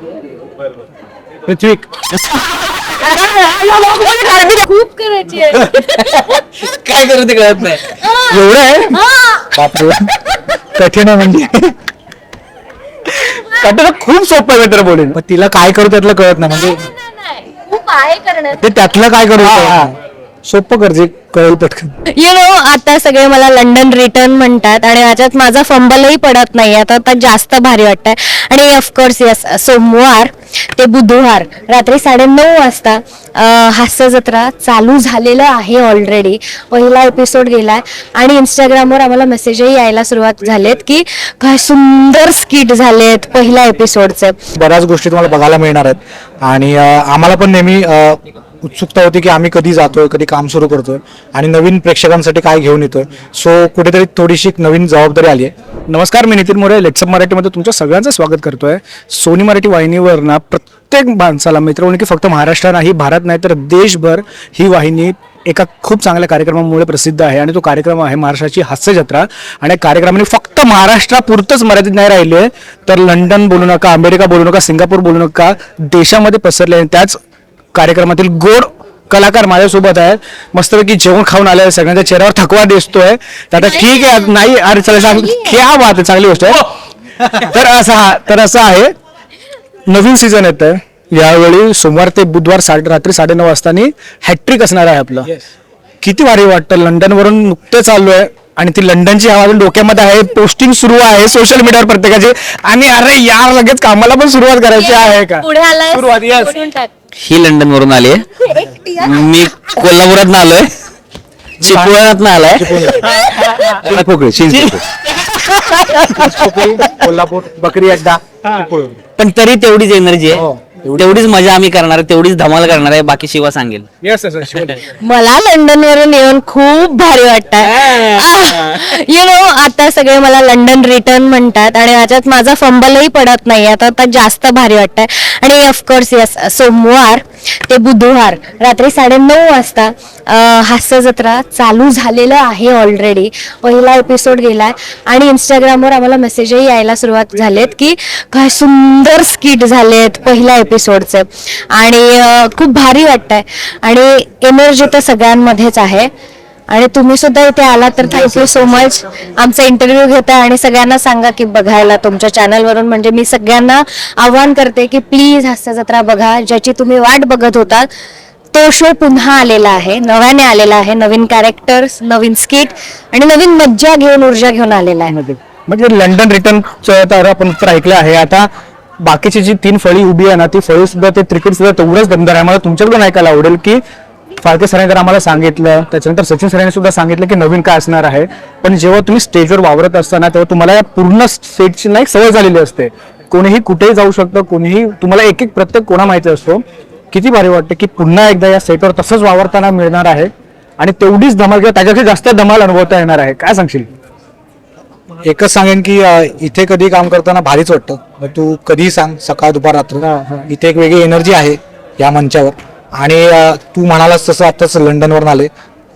पृथ्वी खूप करायची आहे. काय करू ते कळत नाही. एवढं आहे बापरे कठीण आहे म्हणजे कठीण खूप सोपं आहे मित्र बोलेल पण तिला काय करू त्यातलं कळत नाही म्हणजे नाही, खूप आहे करण्यात. ते त्यातलं काय करू सोपं कर जे कळेल पटकन. यु नो आता सगळे मला लंडन रिटर्न म्हणतात आणि याच्यात माझा फंबलही पडत नाही आता जास्त भारी वाटतंय. आणि ऑफकोर्स यस, सोमवार ते बुधवार रात्री 9:30 वाजता हास्य जत्रा चालू झालेलं आहे ऑलरेडी. पहिला एपिसोड गेलाय आणि इंस्टाग्रामवर आम्हाला मेसेजही यायला सुरुवात झालेत की काय सुंदर स्किट झालेत पहिल्या एपिसोडचे. बऱ्याच गोष्टी तुम्हाला बघायला मिळणार आहेत आणि आम्हाला पण नेहमी उत्सुकता होती की आम्ही कधी जातोय, कधी काम सुरू करतोय आणि नवीन प्रेक्षकांसाठी काय घेऊन येतोय. सो कुठेतरी थोडीशी नवीन जबाबदारी आली आहे. नमस्कार, मी नितीन मोरे लेट्सअप मराठीमध्ये तुमच्या सगळ्यांचं स्वागत करतोय. सोनी मराठी वाहिनीवर ना प्रत्येक माणसाला मित्र की फक्त महाराष्ट्र नाही, भारत नाही तर देशभर ही वाहिनी एका खूप चांगल्या कार्यक्रमामुळे प्रसिद्ध आहे आणि तो कार्यक्रम आहे महाराष्ट्राची हास्य जत्रा. आणि कार्यक्रमाने फक्त महाराष्ट्रापुरतच मर्यादित नाही राहिले तर लंडन बोलू नका, अमेरिका बोलू नका, सिंगापूर बोलू नका, देशामध्ये पसरले. आणि त्याच कार्यक्रमातील गोड कलाकार माझ्यासोबत आहेत. मस्तपैकी जेवण खाऊन आले, सगळ्यांच्या चेहऱ्यावर थकवा दिसतोय. तर आता ठीक आहे, नाही अरे चला सांग क्या बात आहे, चांगली गोष्ट आहे. तर असं आहे, नवीन सीझन येत आहे यावेळी सोमवार ते बुधवार रात्री 9:30 वाजता हॅट्रिक असणार आहे आपलं. किती भारी वाटतं. लंडनवरून नुकतंच आलोय आणि ती लंडनची हवा अजून डोक्यामध्ये आहे. पोस्टिंग सुरू आहे सोशल मीडियावर प्रत्येकाची आणि अरे यार लगेच कामाला पण सुरुवात करायची आहे का. पुढे आलाय सुरुवात yes. ही लंडन वरून आली मी कोल्हापुरात आलोय, चिपळूणात आलाय, कोल्हापूर बकरी अड्डा. पण तरी तेवढीच एनर्जी आहे, तेवढीच मजा आम्ही करणार आहे, तेवढीच धमाल करणार आहे. बाकी शिवा सांगेल. मला लंडन वरून येऊन खूप भारी वाटतंय. यु नो आता सगळे मला लंडन रिटर्न म्हणतात आणि याच्यात माझा फंबलही पडत नाही आता जास्त भारी वाटतंय. आणि ऑफकोर्स यस, सोमवार ते बुधवार रात्री 9:30 वाजता हास्य जत्रा चालू झालेलं आहे ऑलरेडी. पहिला एपिसोड गेलाय आणि इंस्टाग्रामवर आम्हाला मेसेजही यायला सुरुवात झालेत की काय सुंदर स्किट झालेत पहिल्या एपिसोडचे आणि खूप भारी वाटतंय. आणि एनर्जी तर सगळ्यांमध्येच आहे आणि तुम्ही सुद्धा इथे आला तर थँक्यू सो मच. आमचा इंटरव्ह्यू घेताय आणि सगळ्यांना सांगा की बघायला तुमच्या चॅनलवरून. म्हणजे मी सगळ्यांना आव्हान करते की प्लीज हास्य जत्रा बघा, ज्याची तुम्ही वाट बघत होता. तो शो पुन्हा आलेला आहे, नव्याने आलेला आहे, नवीन कॅरेक्टर्स, नवीन स्किट आणि नवीन मज्जा घेऊन, ऊर्जा घेऊन आलेला आहे. म्हणजे लंडन रिटर्न तर आपण ऐकलं आहे. आता बाकीची जी 3 फळी उभी आहे ना, ती फळी सुद्धा, ते क्रिकेट सुद्धा तेवढंच दमदार आहे. मला तुमच्याकडून ऐकायला आवडेल की फाळके सरांनी तर आम्हाला सांगितलं, त्याच्यानंतर सचिन सरांनी सुद्धा सांगितलं की नवीन काय असणार आहे. पण जेव्हा तुम्ही स्टेजवर वावरत असताना तेव्हा तुम्हाला या पूर्ण सेटची नाही सवय झालेली असते. कोणीही कुठेही जाऊ शकतं, कोणीही तुम्हाला एक प्रत्येक कोणा माहिती असतो. किती भारी वाटतं की पुन्हा एकदा या सेटवर तसंच वावरताना मिळणार आहे आणि तेवढीच धमाल किंवा त्याच्यापेक्षा जास्त धमाल अनुभवता येणार आहे. काय सांगशील? एकच सांगेन की इथे कधी काम करताना भारीच वाटतं. तू कधी सांग, सकाळ दुपार रात्र, इथे एक वेगळी एनर्जी आहे या मंचावर. आणि तू म्हणालास तसं आताच लंडनवरून आले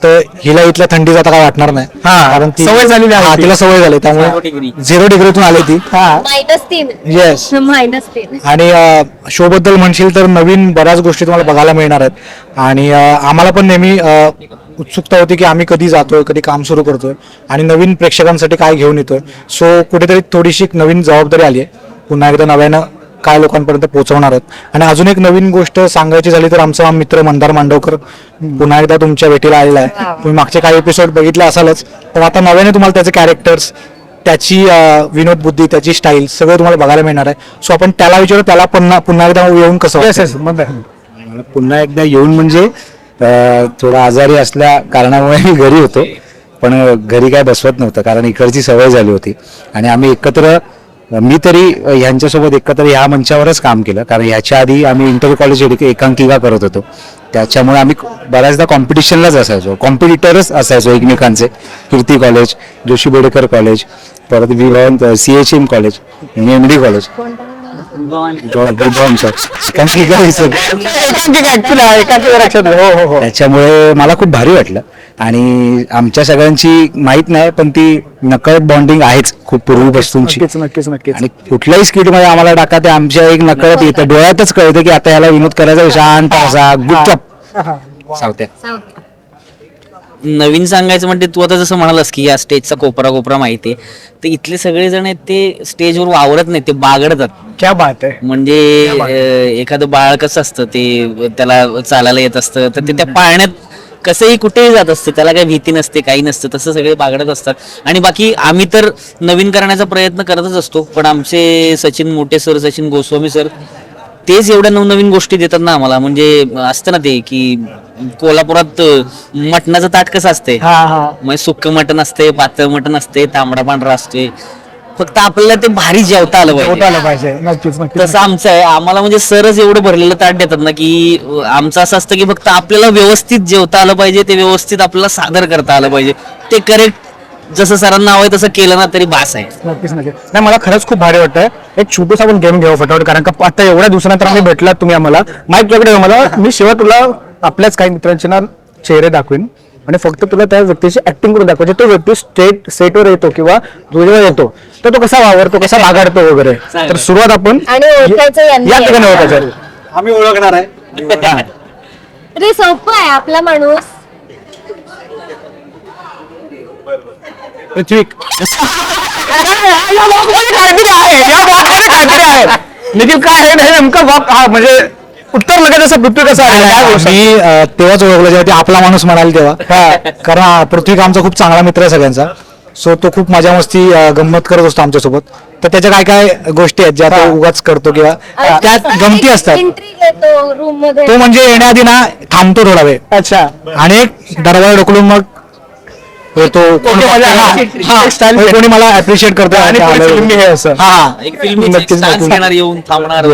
तर हिला इथल्या थंडीचा आता काय वाटणार नाही, कारण ती सवय झालेली आहे, तिला सवय झाली. त्यामुळे 0 डिग्रीतून आली ती. -3 येस. -3 आणि शो बद्दल म्हणशील तर नवीन बऱ्याच गोष्टी तुम्हाला बघायला मिळणार आहेत आणि आम्हाला पण नेहमी उत्सुकता होती की आम्ही कधी जातोय, कधी काम सुरू करतोय आणि नवीन प्रेक्षकांसाठी काय घेऊन येतोय. सो कुठेतरी थोडीशी नवीन जबाबदारी आली आहे. पुन्हा एकदा नव्यानं काय लोकांपर्यंत पोहोचवणार आहेत. आणि अजून एक नवीन गोष्ट सांगायची झाली तर आमचा मित्र मंदार मांडवकर पुन्हा एकदा तुमच्या भेटीला आलेला आहे. तुम्ही मागचे काही एपिसोड बघितले असालच, पण आता नव्याने तुम्हाला त्याचे कॅरेक्टर्स, त्याची विनोद बुद्धी, त्याची स्टाईल सगळं तुम्हाला बघायला मिळणार आहे. सो आपण त्याला विचारू, त्याला पुन्हा एकदा येऊन कसं पुन्हा एकदा येऊन म्हणजे थोडा आजारी असल्या कारणामुळे मी घरी होतो, पण घरी काय बसवत नव्हतं कारण इकडची सवय झाली होती. आणि आम्ही एकत्र, मी तरी ह्यांच्यासोबत एकत्र ह्या मंचावरच काम केलं कारण ह्याच्या आधी आम्ही इंटर कॉलेज एकांकिका करत होतो. त्याच्यामुळे आम्ही बऱ्याचदा कॉम्पिटिशनलाच असायचो, कॉम्पिटिटरच असायचो एकमेकांचे. कीर्ती कॉलेज, जोशी बेडेकर कॉलेज, परत विभाग CHM कॉलेज, MD कॉलेज, त्याच्यामुळे मला खूप भारी वाटलं आणि आमच्या सगळ्यांची माहित नाही पण ती नकळत बॉन्डिंग आहेच खूप पूर्वीपासूनची. नक्कीच आणि कुठल्याही स्किट मध्ये आम्हाला टाका ते आमच्या एक नकळत येतं, डोळ्यातच कळतं की आता याला विनोद करायचा, शांत असा गुपचाप सावत्या. नवीन सांगायचं म्हणजे तू आता जसं म्हणालास की या स्टेजचा कोपरा माहितीये, तर इथले सगळे जण आहेत ते स्टेजवर वावरत नाही, ते बागडतात. क्या बात आहे. म्हणजे एखादं बाळ कसं असतं ते त्याला चालायला येत असतं तर ते त्या पाळण्यात कसंही कुठेही जात असतं, त्याला काही भीती नसते काही नसतं, तसं सगळे बागडत असतात. आणि बाकी आम्ही तर नवीन करण्याचा प्रयत्न करतच असतो, पण आमचे सचिन मोठे सर, सचिन गोस्वामी सर, तेच एवढ्या नवनवीन गोष्टी देतात ना आम्हाला. म्हणजे असतं ना ते की कोल्हापुरात मटणाचं ताट कसं असते, म्हणजे सुक्क मटण असते, पातळ मटण असते, तांबडा पांढरा असते, फक्त आपल्याला ते भारी जेवता आलं पाहिजे. नक्कीच तसं आमचं आहे. आम्हाला म्हणजे सरच एवढं भरलेलं ताट देतात ना की आमचं असं असतं की फक्त आपल्याला व्यवस्थित जेवता आलं पाहिजे, ते व्यवस्थित आपल्याला सादर करता आलं पाहिजे, ते करेक्ट जसं सरांना हवंय तसं केलं ना तरी बास आहे. नक्कीच. नाही मला खरंच खूप भारी वाटतंय. एक छोटूसा आपण गेम घेऊ फटाफट, कारण का आता एवढ्या दिवसानंतर आम्ही भेटलात तुम्ही आम्हाला. माईक तुझ्याकडे मला, मी शिवाय तुला आपल्याच काही मित्रांचे ना चेहरे दाखवीन आणि फक्त तुला त्या व्यक्तीची ऍक्टिंग करून दाखवायची. तो व्यक्ती सेटवर येतो किंवा तुझ्यावर येतो तर तो कसा वावरतो, कसा बागाडतो वगैरे. तर सुरुवात आपण आणि ओळखायचं यांनी या ठिकाणी आहे. ओळखायचं. आम्ही ओळखणार आहे. अरे सोपं आहे आपला माणूस. ऋत्विक. या ब्लॉकमध्ये काहीतरी आहे. निखिल काय आहे हे नेमकं म्हणजे उत्तर लगेच असं पृथ्वी कसं आहे. मी तेव्हाच ओळखलं जेव्हा ते आपला माणूस म्हणाल तेव्हा, कारण पृथ्वी आमचा खूप चांगला मित्र आहे सगळ्यांचा. सो तो खूप मजा मस्ती गंमत करत असतो आमच्यासोबत. तर त्याच्या काय काय गोष्टी आहेत ज्या तो उगाच करतो किंवा त्यात गमती असतात. एंट्री घेतो रूम मध्ये. तो म्हणजे येण्याआधी ना थांबतो थोडा वेळ. अच्छा. आणि एक दरवाजा ढकलून मग येतो. कोणी मला अप्रिशिएट करतो आणि हे असं. एक फिल्म नक्कीच. घेणार, येऊन थांबणार.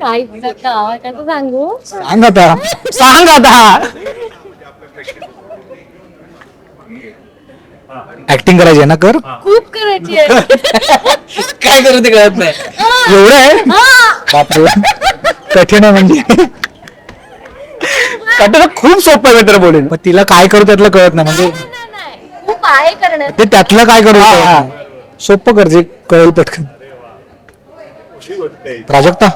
काय कसं सांगू. सांग आता. ऍक्टिंग करायची आहे ना, कर. खूप करायची आहे. काय करू ते कळत नाही. एवढं आहे बापरे. कठीण आहे म्हणजे. कठीण खूप सोपं आहे मित्र बोलेल, पण तिला काय करू त्यातलं कळत नाही. म्हणजे नाही, खूप आहे करण्यात. ते त्यातलं काय करू सोपं कर जे कळेल पटकन. प्राजक्ता.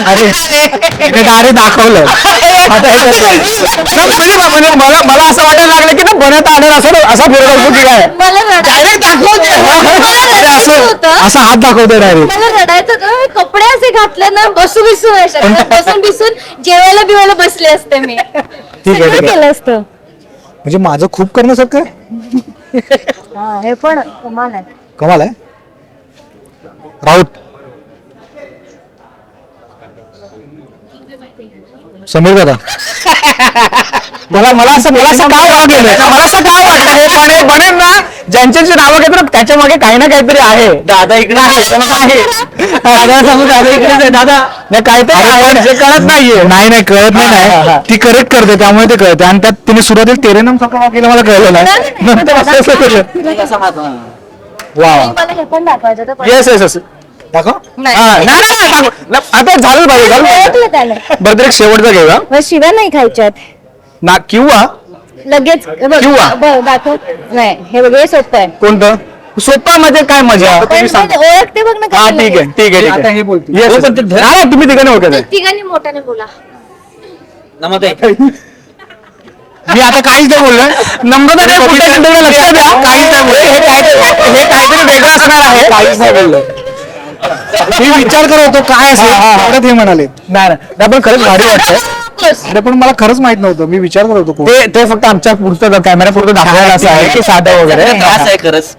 अरे डायरेक्ट दाखवलं. म्हणजे मला असं वाटायला लागलं की ना बनवता आलं असा फिरवतो की काय. मला डायरेक्ट दाखवते असा हात दाखवते डायरेक्ट. मला रडायचं होतं. कपडे असे घातले ना बसू बिसू नाही शकत. बसून बिसून जेवायला बिवायला बसले असते मी. ठीक आहे. सगळं केलं असतं. म्हणजे माझं खूप करण्यासारखं आहे. हे पण कमाल आहे. कमाल आहे. राऊत. समीर दादा. मला असं काय वाटलं हे बनेल ना ज्यांची नावं घेतो ना त्याच्या मागे काही ना काहीतरी आहे. दादा इकडे आहे. दादा सांगू दादा इकडेच आहे. दादा काहीतरी जे कळत नाहीये. नाही कळत नाही. ती करेक्ट करते त्यामुळे ते कळते. आणि त्यात तिने सुरुवातीला तेरे नाम सका केलं मला कळलं नाही. नंतर असं वा. मला हे पण दाखवायचं होतं. येस दाखव. आता झालं पाहिजे. ओळखलं त्याला. बरं एक शेवटचा घेऊया मग शिव्या नाही खायच्यात ना किंवा लगेच. बघ, दाखव. नाही हे बघ, हे सोपं आहे. कोणतं सोपा म्हणजे काय मजा. पण ओळखते बघ ना. हा ठीक आहे. आता हे बोलतो. तुम्ही तिकडे ओळखत. तिघांनी मोठ्याने बोला. नमते. मी आता काहीच नाही बोललोय. नम्रता लक्षात द्या. काहीच नाही बोललो. हे काहीतरी वेगळं असणार आहे. काहीच नाही बोललो. मी विचार करत होतो काय असेल हे म्हणाले. नाही पण खरंच भारी वाटतंय. अरे पण मला खरंच माहित नव्हतं. मी विचार करत होतो ते फक्त आमच्या पुढचं कॅमेरा पुढतं दाखवायला असं आहे की साधं वगैरे त्रास आहे खरंच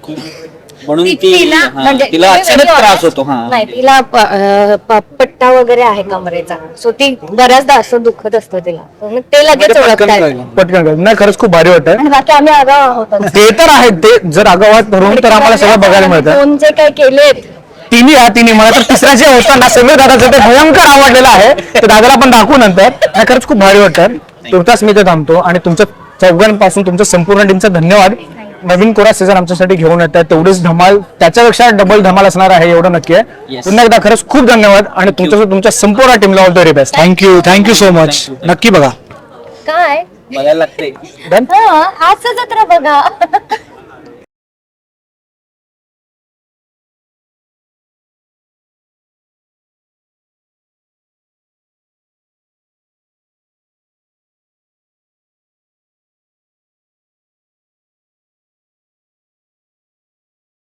म्हणून तिला अचानक त्रास होतो. नाही तिला पट्टा वगैरे आहे कमरेचा. सो ती बऱ्याचदा असं दुखत असतं तिला. मग ते लगेच ओळखतात. पटकन. नाही खरंच खूप भारी वाटतंय. आणि बाकी आम्ही आगाव आहोत. ते तर आहेत. ते जर आगावात धरून तर आम्हाला सगळं बघायला मिळतं. कोण जे काय केलेत तिन्ही मला तर तिसरा जे होता ना समीर दादाचं ते भयंकर आवडलेलं आहे. तर दादाला पण दाखवू नंतर. नाही खरंच खूप भारी वाटतं. तुमचाच मी ते थांबतो आणि तुमच्या चौघांपासून तुमच्या संपूर्ण टीमचा धन्यवाद. नवीन कोरा सीझन आमच्यासाठी घेऊन येत आहे तेवढीच धमाल त्याच्यापेक्षा डबल धमाल असणार आहे एवढं नक्की आहे. Yes. पुन्हा एकदा खरंच खूप धन्यवाद आणि तुमच्या संपूर्ण टीमला all the very best. Thank you so much. नक्की बघा. काय बघायला लागते. डन. असं जत्रा बघा.